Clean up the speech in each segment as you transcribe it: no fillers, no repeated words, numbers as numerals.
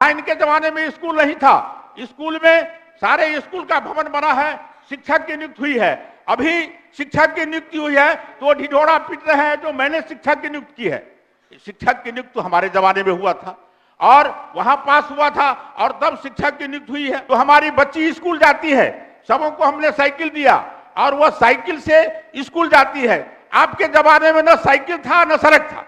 जहां इनके जमाने में स्कूल नहीं था, स्कूल में सारे स्कूल का भवन बना है, शिक्षक की नियुक्ति हुई है। अभी शिक्षक की नियुक्ति हुई है तो वो ढिढोरा पीट रहे हैं जो मैंने शिक्षक की नियुक्ति की है। शिक्षक की नियुक्ति तो हमारे जमाने में हुआ था और वहां पास हुआ था और तब शिक्षक की नियुक्ति हुई है। तो हमारी बच्ची स्कूल जाती है, सबों को हमने साइकिल दिया और वह साइकिल से स्कूल जाती है। आपके जमाने में न साइकिल था न सड़क था,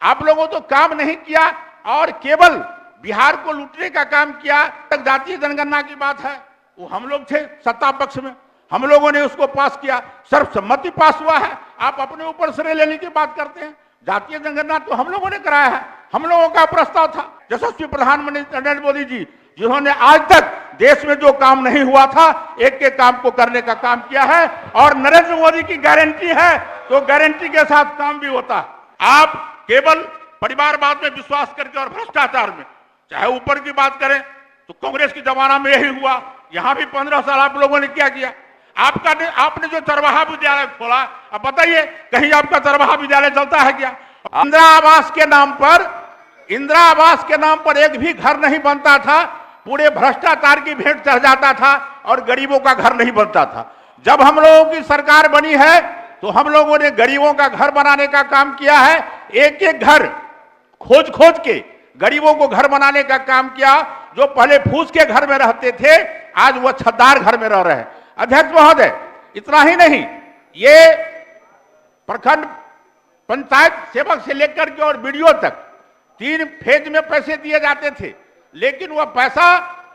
आप लोगों तो काम नहीं किया और केवल बिहार को लूटने का काम किया। तक जातीय जनगणना की बात है, वो हम लोग थे सत्ता पक्ष में, हम लोगों ने उसको पास किया, सर्वसम्मति पास हुआ है। आप अपने ऊपर श्रेय लेने की बात करते हैं। जातीय जनगणना तो हम लोगों ने कराया है, हम लोगों का प्रस्ताव था। यशस्वी प्रधानमंत्री नरेंद्र मोदी जी जिन्होंने आज तक देश में जो काम नहीं हुआ था एक एक काम को करने का काम किया है और नरेंद्र मोदी की गारंटी है तो गारंटी के साथ काम भी होता है। आप केवल परिवारवाद में विश्वास करके और भ्रष्टाचार में, चाहे ऊपर की बात करें तो कांग्रेस के जमाना में यही हुआ, यहां भी 15 साल आप लोगों ने क्या किया। आपने जो चरवाहा विद्यालय खोला, अब बताइए कहीं आपका चरवाहा विद्यालय चलता है क्या? इंदिरा आवास के नाम पर एक भी घर नहीं बनता था, पूरे भ्रष्टाचार की भेंट चढ़ जाता था और गरीबों का घर नहीं बनता था। जब हम लोगों की सरकार बनी है तो हम लोगों ने गरीबों का घर बनाने का काम किया है। एक एक घर खोज खोज के गरीबों को घर बनाने का काम किया। जो पहले फूस के घर में रहते थे आज वो छतदार घर में रह रहे हैं। अध्यक्ष महोदय, इतना ही नहीं, ये प्रखंड पंचायत सेवक से लेकर के और बीडीओ तक 3 फेज में पैसे दिए जाते थे, लेकिन वह पैसा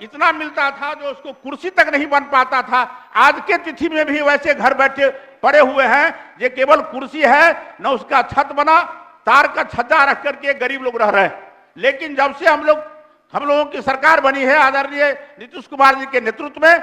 इतना मिलता था जो उसको कुर्सी तक नहीं बन पाता था। आज के तिथि में भी वैसे घर बैठे पड़े हुए हैं, ये केवल कुर्सी है, न उसका छत बना, तार का छज्जा रख करके गरीब लोग रह रहे हैं। लेकिन जब से हम लोगों की सरकार बनी है आदरणीय नीतीश कुमार जी के नेतृत्व में,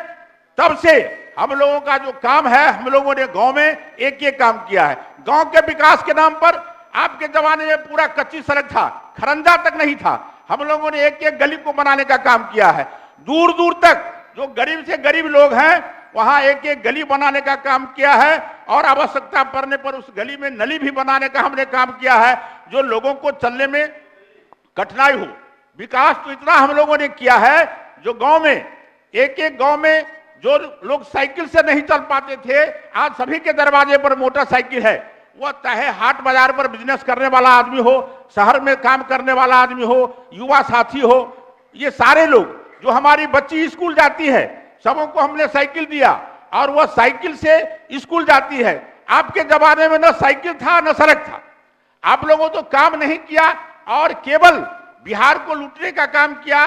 तब से हम लोगों का जो काम है, हम लोगों ने गांव में एक एक काम किया है। गांव के विकास के नाम पर आपके जमाने में पूरा कच्ची सड़क था, खरंजा तक नहीं था, हम लोगों ने एक एक गली को बनाने का काम किया है। दूर दूर तक जो गरीब से गरीब लोग हैं वहां एक एक गली बनाने का काम किया है और आवश्यकता पड़ने पर उस गली में नली भी बनाने का हमने काम किया है, जो लोगों को चलने में कठिनाई हो। विकास तो इतना हम लोगों ने किया है, जो गांव में एक एक गांव में जो लोग साइकिल से नहीं चल पाते थे, आज सभी के दरवाजे पर मोटरसाइकिल है। वह चाहे हाट बाजार पर बिजनेस करने वाला आदमी हो, शहर में काम करने वाला आदमी हो, युवा साथी हो, ये सारे लोग, जो हमारी बच्ची स्कूल जाती है, सबों को हमने साइकिल दिया और वह साइकिल से स्कूल जाती है। आपके जमाने में न साइकिल था न सड़क था, आप लोगों तो काम नहीं किया और केवल बिहार को लूटने का काम किया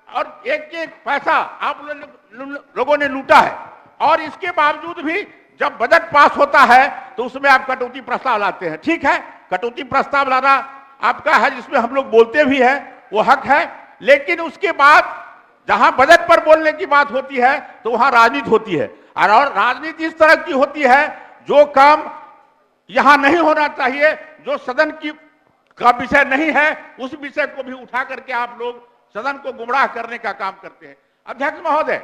और एक एक पैसा आप लोगों ने लूटा है। और इसके बावजूद भी जब बजट पास होता है तो उसमें आप कटौती प्रस्ताव लाते हैं। ठीक है, कटौती प्रस्ताव लाना आपका है, जिसमें हम लोग बोलते भी हैं, वो हक है, लेकिन उसके बाद जहां बजट पर बोलने की बात होती है तो वहां राजनीति होती है। और राजनीति इस तरह की होती है, जो काम यहां नहीं होना चाहिए, जो सदन का विषय नहीं है, उस विषय को भी उठा करके आप लोग सदन को गुमराह करने का काम करते हैं। अध्यक्ष महोदय,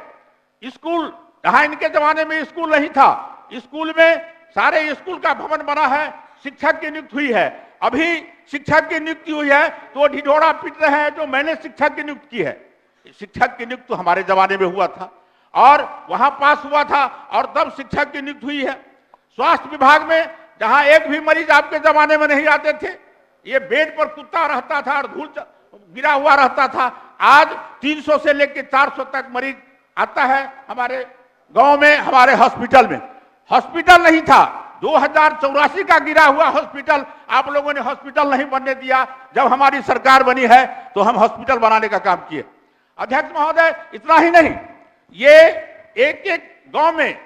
स्कूल जहां इनके जमाने में स्कूल नहीं था, स्कूल में सारे स्कूल का भवन बना है, शिक्षक की नियुक्ति हुई है। अभी शिक्षक की नियुक्ति हुई है तो वो ढिढोरा पीट रहे हैं जो मैंने शिक्षक की नियुक्ति की है। शिक्षक की नियुक्ति तो हमारे जमाने में हुआ था और वहां पास हुआ था और तब शिक्षक की नियुक्ति हुई है। स्वास्थ्य विभाग में जहां एक भी मरीज आपके जमाने में नहीं आते थे, ये बेड पर कुत्ता रहता था और धूल गिरा हुआ रहता था, आज 300 से लेकर 400 तक मरीज आता है हमारे गांव में। हमारे हॉस्पिटल में हॉस्पिटल नहीं था, 2084 का गिरा हुआ हॉस्पिटल, आप लोगों ने हॉस्पिटल नहीं बनने दिया। जब हमारी सरकार बनी है तो हम हॉस्पिटल बनाने का काम किए। अध्यक्ष महोदय, इतना ही नहीं, ये एक एक गांव में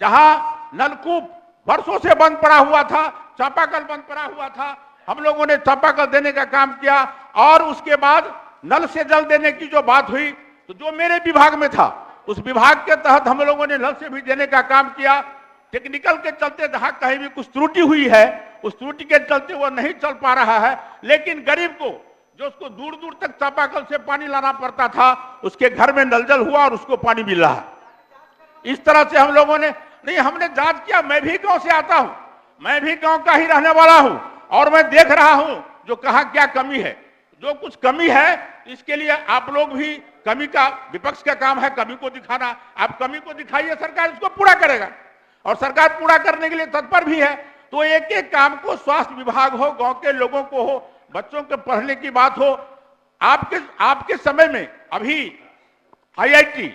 जहां नलकूप वर्षों से बंद पड़ा हुआ था, चापाकल बंद पड़ा हुआ था, हम लोगों ने चापाकल देने का काम किया। और उसके बाद नल से जल देने की जो बात हुई तो जो मेरे विभाग में था, उस विभाग के तहत हम लोगों ने नल से भी देने का काम किया। टेक्निकल के चलते जहां कहीं भी कुछ त्रुटि हुई है, उस त्रुटि के चलते वो नहीं चल पा रहा है, लेकिन गरीब को जो उसको दूर दूर तक चापाकल से पानी लाना पड़ता था, उसके घर में नल जल हुआ और उसको पानी मिल रहा है। इस तरह से हम लोगों ने नहीं, हमने जांच किया। मैं भी गांव से आता हूं, मैं भी गांव का ही रहने वाला हूं और मैं देख रहा हूं जो कहां क्या कमी है। जो कुछ कमी है इसके लिए आप लोग भी कमी का, विपक्ष का काम है कमी को दिखाना, आप कमी को दिखाइए, सरकार इसको पूरा करेगा और सरकार पूरा करने के लिए तत्पर भी है। तो एक एक काम को, स्वास्थ्य विभाग हो, गांव के लोगों को हो, बच्चों के पढ़ने की बात हो, आपके समय में अभी IIT,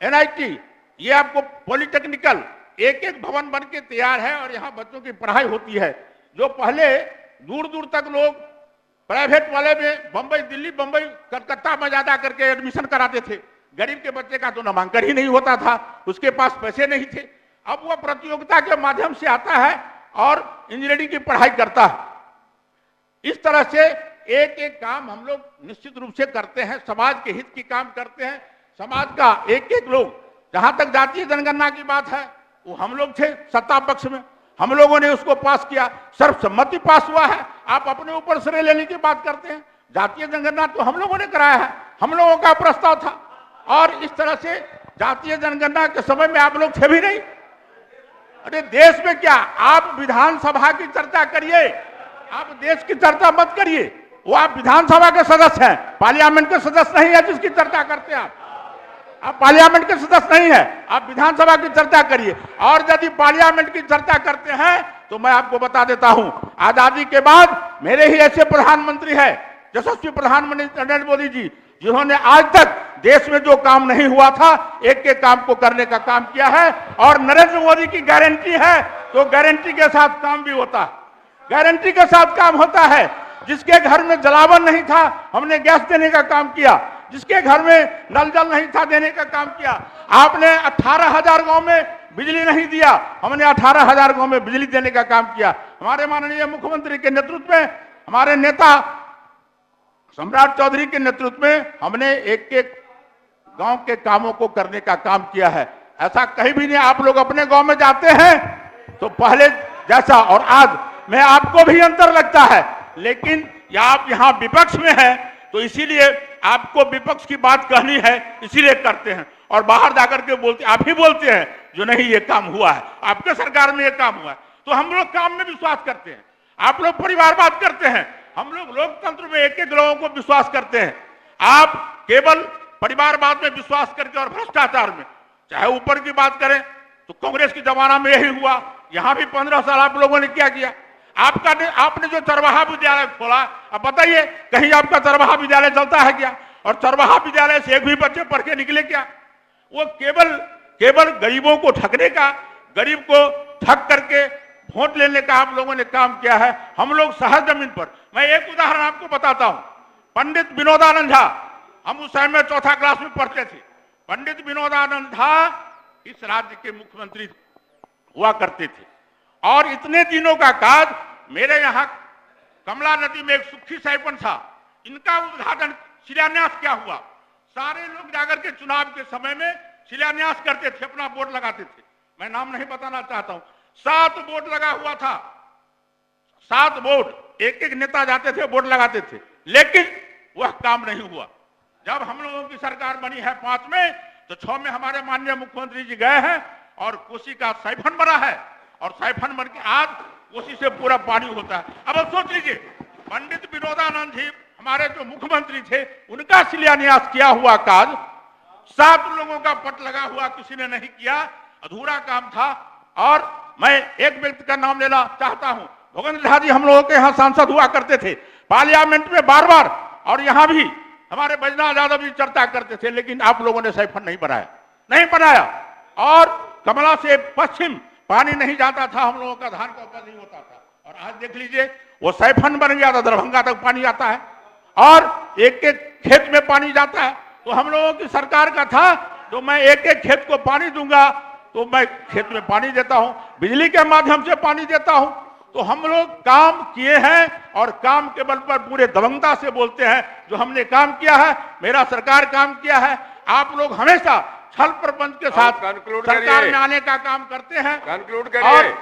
NIT, ये आपको पॉलिटेक्निकल एक एक भवन बन के तैयार है और यहाँ बच्चों की पढ़ाई होती है। जो पहले दूर दूर तक लोग प्राइवेट वाले में बंबई, दिल्ली, बंबई, कलकत्ता में ज्यादा करके एडमिशन कराते थे, गरीब के बच्चे का तो नामांकन ही नहीं होता था, उसके पास पैसे नहीं थे। अब वह प्रतियोगिता के माध्यम से आता है और इंजीनियरिंग की पढ़ाई करता है। इस तरह से एक एक काम हम लोग निश्चित रूप से करते हैं, समाज के हित की काम करते हैं। समाज का एक एक लोग, जहां तक जातीय जनगणना की बात है वो हम लोग थे सत्ता पक्ष में, हम लोगों ने उसको पास किया, सर्वसम्मति पास हुआ है। आप अपने ऊपर श्रेय लेने की बात करते हैं, जातीय जनगणना तो हम लोगों ने कराया है, हम लोगों का प्रस्ताव था। और इस तरह से जातीय जनगणना के समय में आप लोग थे भी नहीं। अरे देश में क्या, आप विधानसभा की चर्चा करिए, आप देश की चर्चा मत करिए। वो आप विधानसभा के सदस्य हैं, पार्लियामेंट के सदस्य नहीं है जिसकी चर्चा करते हैं आप पार्लियामेंट के सदस्य नहीं है, आप विधानसभा की चर्चा करिए। और यदि पार्लियामेंट की चर्चा करते हैं तो मैं आपको बता देता हूं, आजादी के बाद मेरे ही ऐसे प्रधानमंत्री है, यशस्वी प्रधानमंत्री नरेंद्र मोदी जी, जिन्होंने आज तक देश में जो काम नहीं हुआ था एक एक काम को करने का काम किया है। और नरेंद्र मोदी की गारंटी है तो गारंटी के साथ काम भी होता है, गारंटी के साथ काम होता है। जिसके घर में जलावन नहीं था हमने गैस देने का काम किया, जिसके घर में नल जल नहीं था देने का काम किया। आपने 18,000 गांव में बिजली नहीं दिया, हमने 18,000 गांव में बिजली देने का काम किया। हमारे माननीय मुख्यमंत्री के नेतृत्व में, हमारे नेता सम्राट चौधरी के नेतृत्व में हमने एक एक गांव के कामों को करने का काम किया है। ऐसा कहीं भी नहीं, आप लोग अपने गांव में जाते हैं तो पहले जैसा और आज में आपको भी अंतर लगता है, लेकिन आप यहाँ विपक्ष में हैं तो इसीलिए आपको विपक्ष की बात कहनी है, इसीलिए करते हैं। और बाहर जाकर के बोलते, आप ही बोलते हैं जो नहीं ये काम हुआ है, आपके सरकार में ये काम हुआ है। तो हम लोग काम में विश्वास करते हैं, आप लोग परिवारवाद करते हैं, हम लोग लोकतंत्र में एक एक लोगों को विश्वास करते हैं। आप केवल परिवारवाद में विश्वास करके और भ्रष्टाचार में, चाहे ऊपर की बात करें तो कांग्रेस के जमाना में यही हुआ, यहां भी 15 साल आप लोगों ने क्या किया। आपने जो चरवाहा विद्यालय खोला, अब बताइए कहीं आपका चरवाहा विद्यालय चलता है क्या? और चरवाहा विद्यालय से एक भी बच्चे पढ़ के निकले क्या? वो केवल गरीबों को ठगने का, गरीब को ठग करके वोट लेने का आप लोगों ने काम किया है। हम लोग सहज जमीन पर, मैं एक उदाहरण आपको बताता हूं। पंडित विनोदानंद झा, हम उस समय में 4th क्लास में पढ़ते थे। पंडित विनोदानंद झा इस राज्य के मुख्यमंत्री हुआ करते थे और इतने दिनों का काज, मेरे यहाँ कमला नदी में एक सुखी साइफन था, इनका उद्घाटन, शिलान्यास क्या हुआ, सारे लोग जाकर के चुनाव के समय में शिलान्यास करते थे, अपना बोर्ड लगाते थे। मैं नाम नहीं बताना चाहता हूं, 7 बोर्ड लगा हुआ था, 7 बोर्ड, एक एक नेता जाते थे बोर्ड लगाते थे, लेकिन वह काम नहीं हुआ। जब हम लोगों की सरकार बनी है 5 में, तो 6 में हमारे माननीय मुख्यमंत्री जी गए हैं और कोसी का साइफन बना है और साइफन बन के आज कोसी से पूरा पानी होता है। अब सोच लीजिए, पंडित विनोदानंद जी हमारे जो मुख्यमंत्री थे, उनका शिलान्यास किया हुआ काज 7 लोगों का पट लगा हुआ किसी ने नहीं किया, अधूरा काम था। और मैं एक व्यक्ति का नाम लेना चाहता हूं, भूपेंद्र झा जी हम लोगों के यहाँ सांसद हुआ करते थे, पार्लियामेंट में बार बार, और यहाँ भी हमारे बैजनाथ यादव जी चर्चा करते थे, लेकिन आप लोगों ने साइफन नहीं बनाया। और कमला से पश्चिम पानी नहीं जाता था, हम लोगों का धान का उपज नहीं होता था, और आज देख लीजिए वो साइफन बन गया था, दरभंगा तक पानी आता है और एक एक खेत में पानी जाता है। तो हम लोगों की सरकार का था, तो मैं एक एक खेत को पानी दूंगा, तो मैं खेत में पानी देता हूं, बिजली के माध्यम से पानी देता हूं। तो हम लोग काम किए हैं और काम के बल पर पूरे दबंगता से बोलते हैं जो हमने काम किया है, मेरा सरकार काम किया है। आप लोग हमेशा छल प्रपंच के साथ सरकार में आने का काम करते हैं, कंक्लूड और करिए,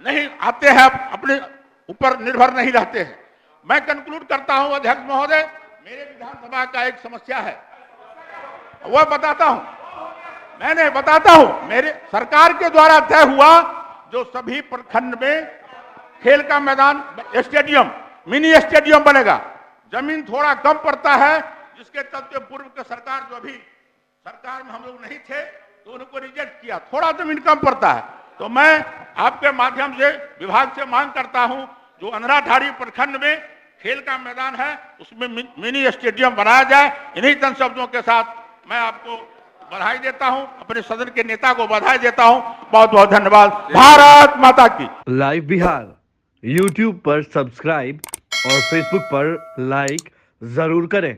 नहीं आते हैं, अपने ऊपर निर्भर नहीं रहते हैं। मैं कंक्लूड करता हूं अध्यक्ष महोदय, मेरे विधानसभा का एक समस्या है, वह बताता हूं, मैंने बताता हूं, मेरे सरकार के द्वारा तय हुआ जो सभी प्रखंड में खेल का मैदान, स्टेडियम, मिनी स्टेडियम बनेगा, जमीन थोड़ा कम पड़ता है, जिसके चलते पूर्व के सरकार जो अभी सरकार में हम लोग नहीं थे तो उनको रिजेक्ट किया, थोड़ा जमीन कम पड़ता है। तो मैं आपके माध्यम से विभाग से मांग करता हूं, जो अंधराधारी प्रखंड में खेल का मैदान है उसमें मिनी स्टेडियम बनाया जाए। इन्हीं चंद शब्दों के साथ मैं आपको बधाई देता हूं, अपने सदन के नेता को बधाई देता हूं। बहुत बहुत धन्यवाद। भारत माता की। लाइव बिहार YouTube पर सब्सक्राइब और Facebook पर लाइक जरूर करें।